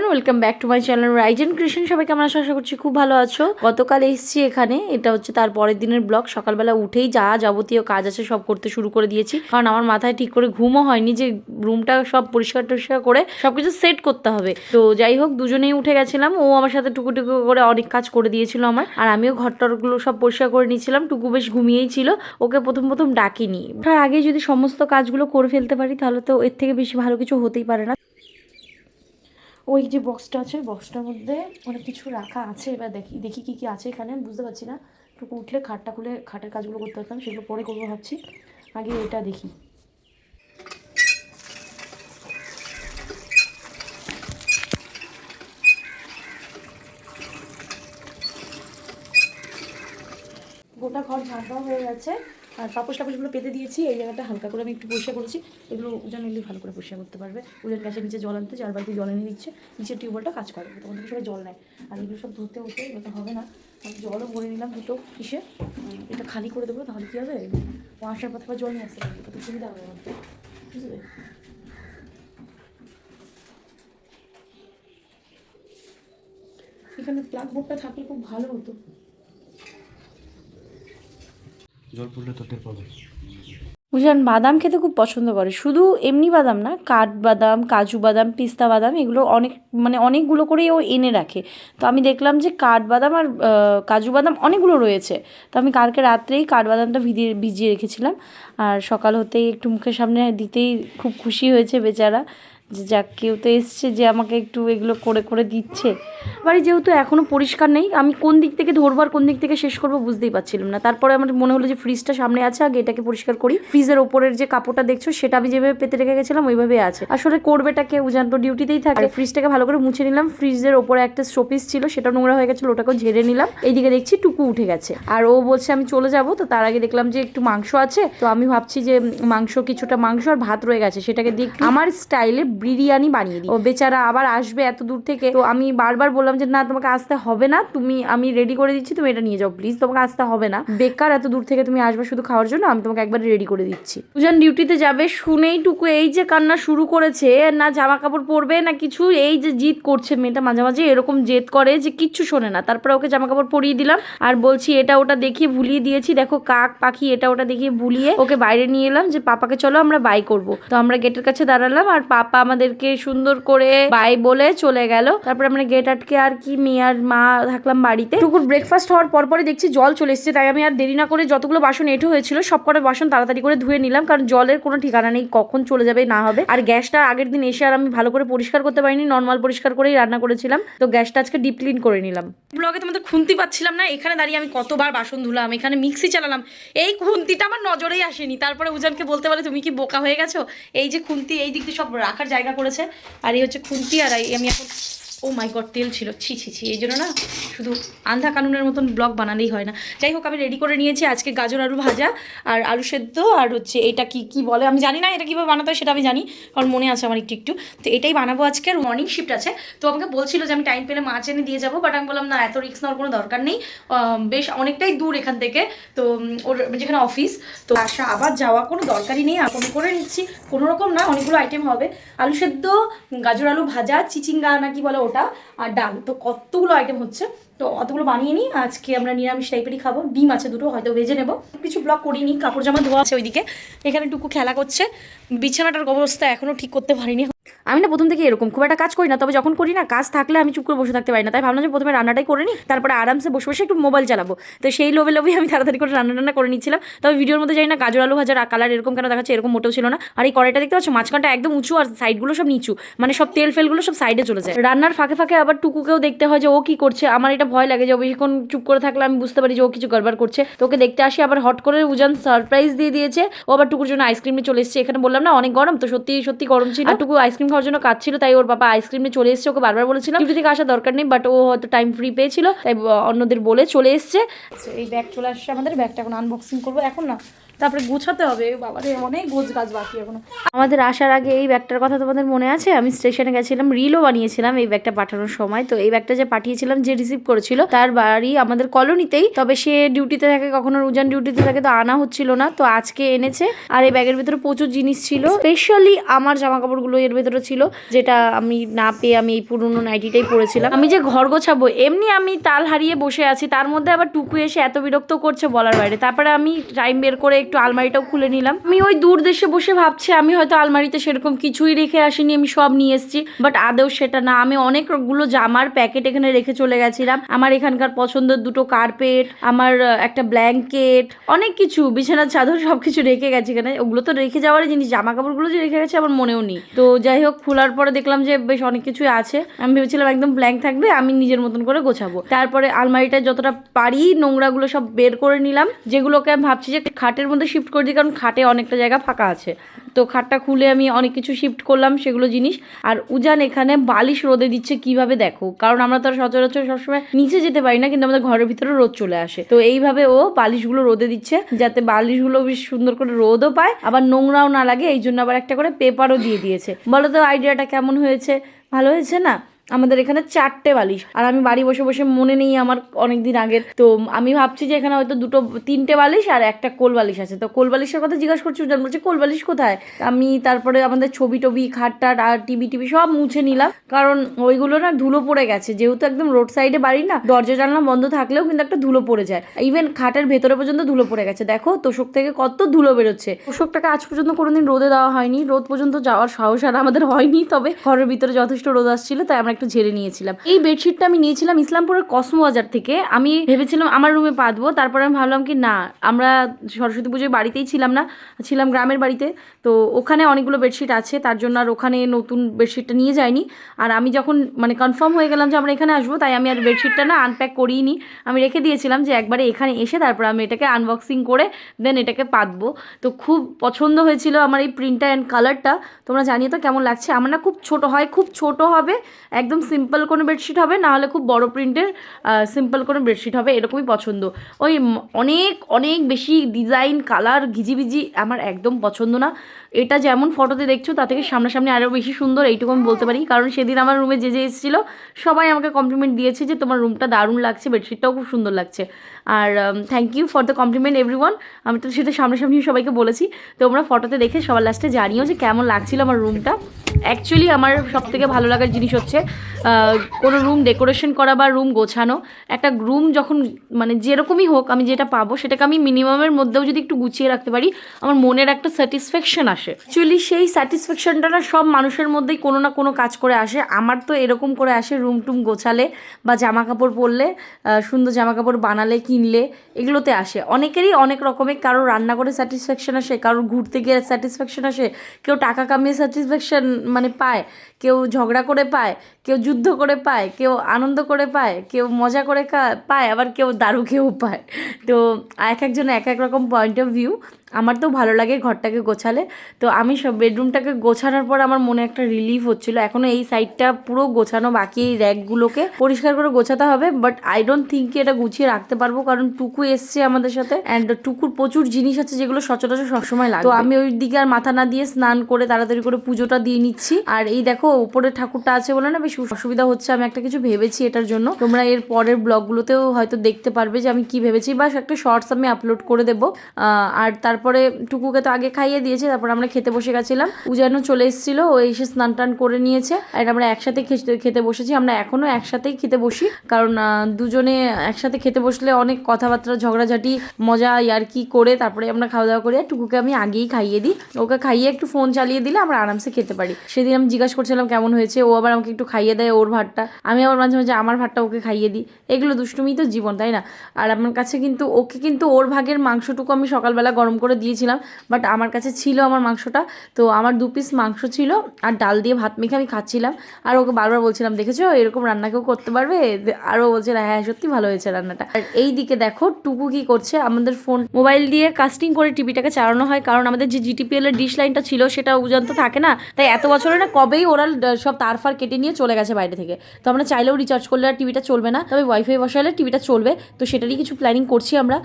Everyone, welcome back to my channel Ryzen creation. সবাই কেমন আছো? আশা করছি খুব ভালো আছো। গতকাল এসেছি এখানে, এটা হচ্ছে তার পরের দিনের ব্লগ। সকালবেলা উঠেই যা যাবতীয় কাজ আছে সব করতে শুরু করে দিয়েছি, কারণ আমার মাথায় ঠিক করে ঘুমও হয়নি যে রুমটা সব পরিষ্কার টরিষ্কার করে সবকিছু সেট করতে হবে। তো যাই হোক, দুজনেই উঠে গেছিলাম। ও আমার সাথে টুকু টুকু করে অনেক কাজ করে দিয়েছিল আমার, আর আমিও ঘরটরগুলো সব পরিষ্কার করে নিয়েছিলাম। টুকু বেশ ঘুমিয়েই ছিল, ওকে প্রথম প্রথম ডাকিনি। তার আগে যদি সমস্ত কাজগুলো করে ফেলতে পারি তাহলে তো এর থেকে বেশি ভালো কিছু হতেই পারে না। ওই যে বক্সটা আছে, বক্সটার মধ্যে অনেক কিছু রাখা আছে। এবার দেখি দেখি কী কী আছে এখানে, বুঝতে পারছি না। একটু উঠলে খাটটা খুলে খাটের কাজগুলো করতে পারতাম, সেগুলো পরে করবো ভাবছি। আগে এটা দেখি। গোটা ঘর ঝাঁট দেওয়া হয়ে গেছে, আর পাপোশ টাপোশগুলো পেতে দিয়েছি। এই জায়গাটা হালকা করে আমি একটু পরিষ্কার করেছি। এগুলো উজান এলে ভালো করে পরিষ্কার করতে পারবে। উজান গ্যাসের নিচে জল আনতে 4 বালতি জল এনে দিচ্ছে, নিচের টিউবওয়েলটা কাজ করে, তখন থেকে সবাই জল নেয়। আর এগুলো সব ধরতে হতে এটা হবে না, আমি জলও ভরে নিলাম দুটো কিসে। এটা খালি করে দেবো, তাহলে কী হবে, ও আসার পথে আবার জল নিয়ে আসতে পারবে, কত সুবিধা হবে আমার, বুঝলে। এখানে প্লাগ বোর্ডটা থাকলে খুব ভালো হতো। জল পড়লে তো টের পাবে। উজান বাদাম খেতে খুব পছন্দ করে, শুধু এমনি বাদাম না, কাঠবাদাম, কাজু বাদাম, পিস্তা বাদাম, এগুলো অনেক অনেকগুলো করেই ও এনে রাখে। তো আমি দেখলাম যে কাঠবাদাম আর কাজু বাদাম অনেকগুলো রয়েছে। তো আমি কালকে রাত্রেই কাঠবাদামটা ভিজিয়ে রেখেছিলাম, আর সকাল হতেই একটু মুখের সামনে দিতেই খুব খুশি হয়েছে বেচারা, যে যাক কেউ তো এসছে যে আমাকে একটু এগুলো করে করে দিচ্ছে। বাড়ি যেহেতু এখনও পরিষ্কার নেই, আমি কোন দিক থেকে ধরবো আর কোন দিক থেকে শেষ করবো বুঝতেই পারছিলাম না। তারপরে আমার মনে হলো যে ফ্রিজটা সামনে আছে, আগে এটাকে পরিষ্কার করি। ফ্রিজের ওপরের যে কাপড়টা দেখছো সেটা আমি যেভাবে পেতে রেখে গেছিলাম ওইভাবেই আছে। আসলে করবেটা কেউ, জানতো ডিউটিতেই থাকে। ফ্রিজটাকে ভালো করে মুছে নিলাম। ফ্রিজের ওপরে একটা শোপিস ছিল, সেটা নোংরা হয়ে গেছিলো, ওটাকেও ঝেড়ে নিলাম। এইদিকে দেখছি টুকু উঠে গেছে, আর ও বলছে আমি চলে যাব। তো তার আগে দেখলাম যে একটু মাংস আছে, তো আমি ভাবছি যে কিছুটা মাংস আর ভাত রয়ে গেছে, সেটাকে দিয়ে আমার স্টাইলে বিরিয়ানি বানিয়ে দিই। ও বেচারা আবার আসবে এত দূর থেকে, তো আমি বারবার বললাম যে না তোমাকে আসতে হবে না, আমি রেডি করে দিচ্ছি, তুমি এটা নিয়ে যাও প্লিজ, তোমাকে আসতে হবে না, বেকার এত দূর থেকে তুমি আসবে শুধু খাওয়ার জন্য, আমি তোমাকে একবার রেডি করে দিচ্ছি। দুজন ডিউটিতে যাবে শুনেই টুকু এই যে কান্না শুরু করেছে, না জামা কাপড় পরবে না কিছু, এই যে জিদ করছে মেয়েটা, মাঝে মাঝে এরকম জেদ করে যে কিচ্ছু শোনে না। তারপরে ওকে জামা কাপড় পরিয়ে দিলাম, আর বলছি এটা ওটা দেখিয়ে ভুলিয়ে দিয়েছি, দেখো কাক পাখি এটা ওটা দেখিয়ে ভুলিয়ে ওকে বাইরে নিয়ে এলাম যে পাপাকে চলো আমরা বাই করব। তো আমরা গেটের কাছে দাঁড়ালাম, আর পাপা আমাদেরকে সুন্দর করে বাই বলে চলে গেল। তারপর আমরা গেট আটকে আর কি মেয়ে আর মা থাকলাম বাড়িতে। টুকুর ব্রেকফাস্ট হওয়ার পরপরই দেখছি জল চলে এসেছে, তাই আমি আর দেরি না করে যতগুলো বাসন এঁটো হয়েছিল সব কটা বাসন তাড়াতাড়ি করে ধুয়ে নিলাম, কারণ জলের কোনো ঠিকানা নেই কখন চলে যাবে না হবে। আর গ্যাসটা আগের দিন এসে আর আমি ভালো করে পরিষ্কার করতে পারিনি, নর্মাল পরিষ্কার করেই রান্না করেছিলাম, তো গ্যাসটা আজকে ডিপ ক্লিন করে নিলাম। ব্লগে তোমাদের খুন্তি পাচ্ছিলাম না, এখানে দাঁড়িয়ে আমি কতবার বাসন ধুলাম, এখানে মিক্সি চালালাম, এই খুন্তিটা আমার নজরেই আসেনি। তারপরে উজানকে বলতে পারে তুমি কি বোকা হয়ে গেছো, এই যে খুন্তি এই দিক দিয়ে সব রাখার জায়গা করেছে, আর এই হচ্ছে খুন্তি, আর আমি এখন ও মাই গড তেল ছিল, ছি ছি ছি, এই জন্য না শুধু আন্ধা কানুনের মতন ব্লগ বানালেই হয় না। যাই হোক, আমি রেডি করে নিয়েছি আজকে গাজর আলু ভাজা আর আলু সেদ্ধ, আর হচ্ছে এটা কি বলে আমি জানি না, এটা কীভাবে বানাতে হয় সেটা আমি জানি, কারণ মনে আছে আমার একটু একটু। তো এটাই বানাবো আজকে, আর মর্নিং শিফট আছে। তো আমাকে বলছিল যে আমি টাইম পেলে মাছ এনে দিয়ে যাবো, বাট আমি বললাম না, এত রিস্ক নেওয়ার কোনো দরকার নেই, বেশ অনেকটাই দূর এখান থেকে, তো ওর যেখানে অফিস, তো আসা আবার যাওয়া কোনো দরকারই নেই, আমি করে নিচ্ছি। কোনো রকম না, অনেকগুলো আইটেম হবে, আলু সেদ্ধ, গাজর আলু ভাজা, চিচিঙ্গা না কি বলে ওটা, আর ডাল, তো কতগুলো আইটেম হচ্ছে। তো অতগুলো বানিয়ে নিই, আজকে আমরা নিরামিষ টাইপেরই খাবো। ডিম আছে দুটো, হয়তো ভেজে নেবো। কিছু ব্লগ করিনি, কাপড় জামা ধোয়া আছে ওইদিকে, এখানে টুকু খেলা করছে। বিছানাটার অবস্থা এখনও ঠিক করতে পারিনি। আমি না প্রথম থেকে এরকম খুব একটা কাজ করি না, তবে যখন করি না কাজ থাকলে আমি চুপ করে বসে থাকতে পারি না, তাই ভাবলাম যে প্রথমে রান্নাটাই করে নিই, তারপরে আরামসে বসে বসে একটু মোবাইল চালাবো। তো সেই লোভে আমি তাড়াতাড়ি করে রান্না করে নিচ্ছিলাম। তবে ভিডিওর মধ্যে জানি না গাজর আলু ভাজার কালার এরকম কেন দেখাচ্ছে, এরকম মোটেও ছিল না। আর এই কড়াইটা দেখতে পাচ্ছ, মাঝখানটা একদম উঁচু আর সাইডগুলো সব নিচু, মানে সব তেল ফেলগুলো সব সাইডে চলে যায়। রান্নার ফাঁকে ফাঁকে আবার টুকুকেও দেখতে হয় যে ও কি করছে। আমার এটা ভয় লাগে যে ও বেশিক্ষণ চুপ করে থাকলে আমি বুঝতে পারি যে ও কিছু গড়বড় করছে, তো ওকে দেখতে আসি। আবার হট করে উজান সারপ্রাইজ দিয়ে দিয়েছে, ও আবার টুকুর জন্য আইসক্রিম নিয়ে চলে এসেছে। এখানে বললাম না অনেক গরম, তো সত্যি সত্যি গরম ছিল, আর টুকু আইসক্রিম খাওয়ার জন্য কাঁদছিল, তাই ওর বাবা আইসক্রিম নিয়ে চলে এসেছে। ওকে বারবার বলেছিলাম ডিউটি থেকে আসার দরকার নেই, বাট ও হয়তো টাইম ফ্রি পেয়েছিল, তাই অন্যদের বলে চলে এসছে। এই ব্যাগ চলে আসছে আমাদের, ব্যাগটা এখন আনবক্সিং করবো, এখন না তারপরে গুছাতে হবে, বাবারে অনেক গোছ গাছ বাকি এখনো। আমাদের আসার আগে এই ব্যাগটার কথা তোমাদের মনে আছে? আমি স্টেশনে গেছিলাম, রিলও বানিয়েছিলাম এই ব্যাগটা পাঠানোর সময়। তো এই ব্যাগটা যে পাঠিয়েছিলাম, যে রিসিভ করেছিল তার বাড়ি আমাদের কলোনিতেই, তবে সে ডিউটিতে থাকে, কখনো রুজান ডিউটিতে থাকে, তো আনা হচ্ছিল না। তো আজকে এনেছে। আর এই ব্যাগের ভিতরে প্রচুর জিনিস ছিল, স্পেশালি আমার জামা কাপড়গুলো এর ভেতরে ছিল, যেটা আমি না পেয়ে আমি এই পুরনো নাইটিটাই পরেছিলাম। আমি যে ঘর গোছাবো, এমনি আমি তাল হারিয়ে বসে আছি, তার মধ্যে আবার টুকু এসে এত বিরক্ত করছে বলার বাইরে। তারপরে আমি টাইম বের করে একটু আলমারিটাও খুলে নিলাম। আমি ওই দূর দেশে বসে ভাবছি আমি হয়তো আলমারিতে সেরকম কিছুই রেখে আসিনি, আমি সব নিয়ে এসেছি, বাট আদৌ সেটা না। আমি অনেকগুলো জামার প্যাকেট এখানে রেখে চলে গেছিলাম। আমার এখানকার পছন্দের দুটো কার্পেট, আমার একটা ব্ল্যাঙ্কেট, অনেক কিছু, বিছানার চাদর, সবকিছু রেখে গেছি এখানে। ওগুলো তো রেখে যাওয়ারই জিনিস, জামা কাপড়গুলো যে রেখে গেছে আমার মনেও নেই। তো যাই হোক, খোলার পরে দেখলাম যে বেশ অনেক কিছুই আছে। আমি ভেবেছিলাম একদম ব্ল্যাঙ্ক থাকবে, আমি নিজের মতন করে গোছাবো। তারপরে আলমারিটা যতটা পারি নোংরাগুলো সব বের করে নিলাম, যেগুলোকে আমি ভাবছি যে খাটের মধ্যে শিফট করে দিই, কারণ খাটে অনেকটা জায়গা ফাঁকা আছে। তো খাটটা খুলে আমি অনেক কিছু শিফট করলাম সেগুলো জিনিস। আর উজান এখানে বালিশ রোদে দিচ্ছে কিভাবে দেখো, কারণ আমরা তো সচরাচর সবসময় নিচে যেতে পারি না, কিন্তু আমাদের ঘরের ভিতরে রোদ চলে আসে। তো এইভাবে ও বালিশগুলো রোদে দিচ্ছে, যাতে বালিশগুলো বেশ সুন্দর করে রোদও পায়, আবার নোংরাও না লাগে। এই জন্য আবার একটা করে পেপারও দিয়ে দিয়েছে। বলো তো আইডিয়াটা কেমন হয়েছে? ভালো হয়েছে না? আমাদের এখানে 4টে বালিশ, আর আমি বাড়ি বসে বসে মনে নেই আমার অনেকদিন আগের। তো আমি ভাবছি যে এখানে হয়তো 3টে বালিশ আর একটা কোল বালিশ আছে। তো কোল বালিশের কথা জিজ্ঞাসা করছি, উজান বলছে কোল বালিশ কোথায়? আমি তারপরে আমাদের ছবি টবি, খাট টাট আর টিভি সব মুছে নিলাম, কারণ ওইগুলো না ধুলো পড়ে গেছে। যেহেতু একদম রোড সাইডে বাড়ি না, দরজা জানলা বন্ধ থাকলেও কিন্তু একটা ধুলো পড়ে যায়। ইভেন খাটের ভেতরে পর্যন্ত ধুলো পড়ে গেছে। দেখো তোষক থেকে কত ধুলো বেরোচ্ছে। তোষকটাকে আজ পর্যন্ত কোনোদিন রোদে দেওয়া হয়নি, রোদ পর্যন্ত যাওয়ার সাহস আর আমাদের হয়নি। তবে ঘরের ভিতরে যথেষ্ট রোদ আসছিল, তাই আমরা একটু ঝেড়ে নিয়েছিলাম। এই বেডশিটটা আমি নিয়েছিলাম ইসলামপুরের কসমো বাজার থেকে। আমি ভেবেছিলাম আমার রুমে পাতবো, তারপরে আমি ভাবলাম কি না, আমরা সরস্বতী পুজোয় বাড়িতেই ছিলাম না, ছিলাম গ্রামের বাড়িতে। তো ওখানে অনেকগুলো বেডশিট আছে, তার জন্য আর ওখানে নতুন বেডশিটটা নিয়ে যাইনি। আর আমি যখন মানে কনফার্ম হয়ে গেলাম যে আমরা এখানে আসবো, তাই আমি আর বেডশিটটা না আনপ্যাক করিনি, আমি রেখে দিয়েছিলাম যে একবারে এখানে এসে তারপর আমি এটাকে আনবক্সিং করে দেন এটাকে পাতবো। তো খুব পছন্দ হয়েছিল আমার এই প্রিন্টটা অ্যান্ড কালারটা। তোমরা জানিয়ে তো কেমন লাগছে। আমার না খুব ছোট হয়, খুব ছোট হবে, একদম সিম্পল কোনো বেডশিট হবে, না হলে খুব বড় প্রিন্টের সিম্পল কোনো বেডশিট হবে, এরকমই পছন্দ। ওই অনেক অনেক বেশি ডিজাইন কালার ঘিজিবিজি আমার একদম পছন্দ না। এটা যেমন ফটোতে দেখছো তার থেকে সামনাসামনি আরও বেশি সুন্দর, এইটুকু আমি বলতে পারি। কারণ সেদিন আমার রুমে যে এসেছিলো সবাই আমাকে কমপ্লিমেন্ট দিয়েছে যে তোমার রুমটা দারুণ লাগছে, বেডশিটটাও খুব সুন্দর লাগছে। আর thank you for the compliment everyone. আমি তো সেটা সামনাসামনি সবাইকে বলেছি। তোমরা ফটোতে দেখে সবার লাস্টে জানিও যে কেমন লাগছিল আমার রুমটা। অ্যাকচুয়ালি আমার সবথেকে ভালো লাগার জিনিস হচ্ছে কোনো রুম ডেকোরেশন করা বা রুম গোছানো। একটা রুম যখন মানে যেরকমই হোক, আমি যেটা পাবো সেটাকে আমি মিনিমামের মধ্যেও যদি একটু গুছিয়ে রাখতে পারি, আমার মনের একটা স্যাটিসফ্যাকশন আসে। অ্যাকচুয়ালি সেই স্যাটিসফ্যাকশনটা না সব মানুষের মধ্যেই কোনো না কোনো কাজ করে আসে। আমার তো এরকম করে আসে রুম টুম গোছালে বা জামা কাপড় পরলে, সুন্দর জামা কাপড় বানালে কিনলে, এগুলোতে আসে। অনেকেরই অনেক রকমের, কারোর রান্না করে স্যাটিসফ্যাকশন আসে, কারোর ঘুরতে গিয়ে স্যাটিসফ্যাকশন আসে, কেউ টাকা কামিয়ে স্যাটিসফ্যাকশন মানে পায়, কেউ ঝগড়া করে পায়, কেউ যুদ্ধ করে পায়, কেউ আনন্দ করে পায়, কেউ মজা করে পায়, আবার কেউ দারু খেয়েও পায়। তো এক একজনের এক এক রকম পয়েন্ট অফ ভিউ। আমার তো ভালো লাগে ঘরটাকে গোছালে। তো আমি সব বেডরুমটাকে গোছানোর পর আমার মনে একটা রিলিফ হচ্ছিলো। এখনও এই সাইডটা পুরো গোছানো বাকি, এই র্যাকগুলোকে পরিষ্কার করে গোছাতে হবে, বাট আই ডোন্ট থিঙ্ক এটা গুছিয়ে রাখতে পারবো, কারণ টুকু এসছে আমাদের সাথে, অ্যান্ড টুকুর প্রচুর জিনিস আছে যেগুলো সচরাচর সবসময় লাগে। তো আমি ওই দিকে আর মাথা না দিয়ে স্নান করে তাড়াতাড়ি করে পুজোটা দিয়ে নিচ্ছি। আর এই দেখো উপরে ঠাকুরটা আছে বলে না বেশ অসুবিধা হচ্ছে, আমি একটা কিছু ভেবেছি এটার জন্য। তোমরা এর পরের ব্লগগুলোতেও হয়তো দেখতে পারবে যে আমি কি ভেবেছি, বা একটা শর্টস আমি আপলোড করে দেবো। আর তারপরে টুকুকে তো আগে খাইয়ে দিয়েছে, তারপর আমরা খেতে বসে গেছিলাম। উজানও চলে এসেছিলো, ও এসে স্নান টান করে নিয়েছে, আর আমরা একসাথে খেতে বসেছি। আমরা এখনও একসাথেই খেতে বসি, কারণ দুজনে একসাথে খেতে বসলে অনেক কথাবার্তা ঝগড়াঝাটি মজা ইয়ার্কি করে তারপরে আমরা খাওয়া দাওয়া করি। আর টুকুকে আমি আগেই খাইয়ে দিই, ওকে খাইয়ে একটু ফোন চালিয়ে দিলে আমরা আরামসে খেতে পারি। সেদিন আমি জিজ্ঞাসা করছিলাম কেমন হয়েছে, ও আবার আমাকে একটু খাইয়ে দেয় ওর ভাতটা, আমি আবার মাঝে মাঝে আমার ভাতটা ওকে খাইয়ে দিই। এগুলো দুষ্টুমি তো জীবন, তাই না? আর আমার কাছে কিন্তু ওকে কিন্তু ওর ভাগের মাংসটুকু আমি সকালবেলা গরম করে দিয়েছিলাম, বাট আমার কাছে ছিল আমার মাংসটা, তো আমার 2 পিস মাংস ছিল আর ডাল দিয়ে ভাত মেখে আমি খাচ্ছিলাম। আর ওকে বারবার বলছিলাম দেখেছো এরকম রান্না কেউ করতে পারবে? আর ও বলছিল হ্যাঁ সত্যি ভালো হয়েছে রান্নাটা। আর এই দিকে দেখো টুকু কি করছে, আমাদের ফোন মোবাইল দিয়ে কাস্টিং করে টিভিটাকে চালানো হয়, কারণ আমাদের যে জিটিপিএল এর ডিশ লাইনটা ছিল সেটা উজান তো থাকে না, তাই এত বছরে না কবেই ওরা সব তারফার কেটে নিয়ে চলে গেছে বাইরে থেকে। তো আমরা চাইলেও রিচার্জ করলে আর টিভিটা চলবে না, তবে ওয়াইফাই বসালে টিভিটা চলবে। তো সেটারই কিছু প্ল্যানিং করছি আমরা,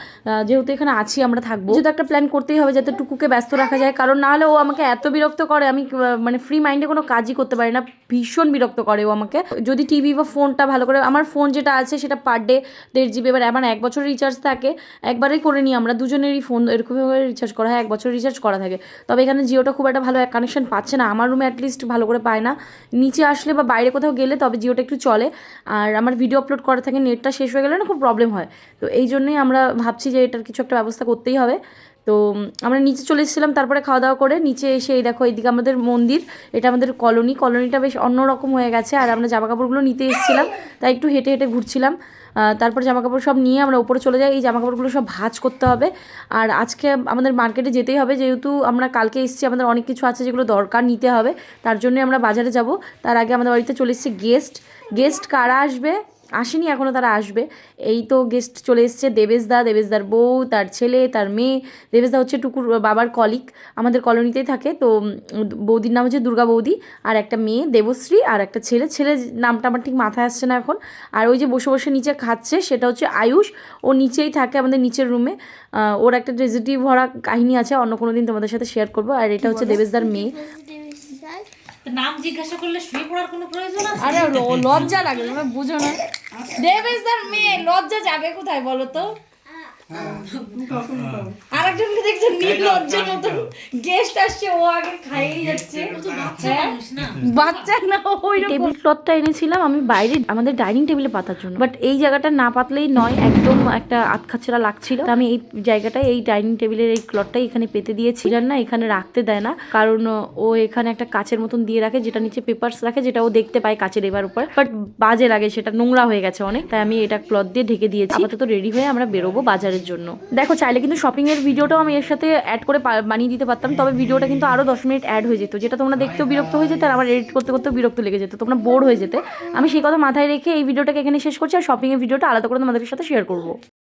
যেহেতু এখানে আছি আমরা থাকবো, যেহেতু একটা প্ল্যান করতেই হবে যাতে টুকুকে ব্যস্ত রাখা যায়, কারণ নাহলে ও আমাকে এত বিরক্ত করে, আমি মানে ফ্রি মাইন্ডে কোনো কাজই করতে পারি না, ভীষণ বিরক্ত করে ও আমাকে। যদি টিভি বা ফোনটা ভালো করে, আমার ফোন যেটা আছে সেটা পার ডে 1.5 GB, এবার আমার 1 বছরের রিচার্জ থাকে, একবারেই করে নিই আমরা, দুজনেরই ফোন এরকমভাবে রিচার্জ করা হয়, 1 বছর রিচার্জ করা থাকে। তবে এখানে জিওটা খুব একটা ভালো কানেকশন পাচ্ছে না, আমার রুমে অ্যাটলিস্ট ভালো করে পায় না, নিচে আসলে বা বাইরে কোথাও গেলে তবে জিওটা একটু চলে। আর আমার ভিডিও আপলোড করা থাকে, নেটটা শেষ হয়ে গেলে না খুব প্রবলেম হয়। তো এই জন্যই আমরা ভাবছি যে এটার কিছু একটা ব্যবস্থা করতেই হবে। তো আমরা নিচে চলে এসেছিলাম, তারপরে খাওয়া দাওয়া করে নিচে এসে এই দেখো এইদিকে আমাদের মন্দির, এটা আমাদের কলোনিটা বেশ অন্যরকম হয়ে গেছে। আর আমরা জামা কাপড়গুলো নিতে এসেছিলাম, তাই একটু হেঁটে হেঁটে ঘুরছিলাম। তারপর জামাকাপড় সব নিয়ে আমরা উপরে চলে যাই, এই জামাকাপড়গুলো সব ভাঁজ করতে হবে। আর আজকে আমাদের মার্কেটে যেতেই হবে, যেহেতু আমরা কালকে এসেছি, আমাদের অনেক কিছু আছে যেগুলো দরকার নিতে হবে, তার জন্যই আমরা বাজারে যাব। তার আগে আমাদের বাড়িতে চলে এসেছে গেস্ট কারা আসবে, আসেনি এখনও, তারা আসবে। এই তো গেস্ট চলে এসছে, দেবেশদার বউ, তার ছেলে, তার মেয়ে। দেবেশদা হচ্ছে টুকুর বাবার কলিগ, আমাদের কলোনিতেই থাকে। তো বৌদির নাম হচ্ছে দুর্গা বৌদি, আর একটা মেয়ে দেবশ্রী, আর একটা ছেলের নামটা আমার ঠিক মাথায় আসছে না এখন। আর ওই যে বসে বসে নিচে খাচ্ছে সেটা হচ্ছে আয়ুষ, ও নিচেই থাকে আমাদের নিচের রুমে। ওর একটা ট্রেজেডি ভরা কাহিনী আছে, অন্য কোনো দিন তোমাদের সাথে শেয়ার করবো। আর এটা হচ্ছে দেবেশদার মেয়ে। নাম জিজ্ঞাসা করলে শুয়ে পড়ার কোনো প্রয়োজন আছে? আরে লজ্জা লাগে, তোমরা বুঝো না। দেবেশদার মেয়ে, লজ্জা যাবে কোথায় বলো তো? আরেকজনকে দেখছো নির্লজ্জের মতো, গেস্ট আসছে ও আগে খাইয়ে যাচ্ছে। বাচ্চা না, ওই টেবিল ক্লথটা এনেছিলাম আমি বাইরে আমাদের ডাইনিং টেবিলে পাতার জন্য, বাট এই জায়গাটা না পাতলেই নয়, একদম একটা আতখাচড়া লাগছিল। আমি এই জায়গাটায়, এই ডাইনিং টেবিলের এই ক্লথটাই এখানে পেতে দিয়েছি, না এখানে রাখতে দেয় না, কারণ ও এখানে একটা কাচের মতন দিয়ে রাখে, যেটা নিচে পেপারস রাখে, যেটা ও দেখতে পায় কাচের এবার উপর, বাট বাজে লাগে, সেটা নোংরা হয়ে গেছে অনেক, তাই আমি এটা ক্লথ দিয়ে ঢেকে দিয়েছি। আপাতত রেডি হয়ে আমরা বেরোবো বাজারের জন্য। দেখো চাইলে কিন্তু শপিং এর ভিডিওটাও আমি এর সাথে অ্যাড করে বানিয়ে দিতে পারতাম, তবে ভিডিওটা কিন্তু আরো 10 মিনিট অ্যাড হয়ে যেত, যেটা তোমরা দেখতেও বিরক্ত হয়ে যেত, আর আমার এডিট করতে করতেও বিরক্ত লেগে যেত, তোমরা বোর হয়ে যেতে। আমি সেই কথা মাথায় রেখে এই ভিডিওটাকে এখানে শেষ করছি, আর শপিং এর ভিডিওটা আলাদা করে তোমাদের সাথে শেয়ার করবো।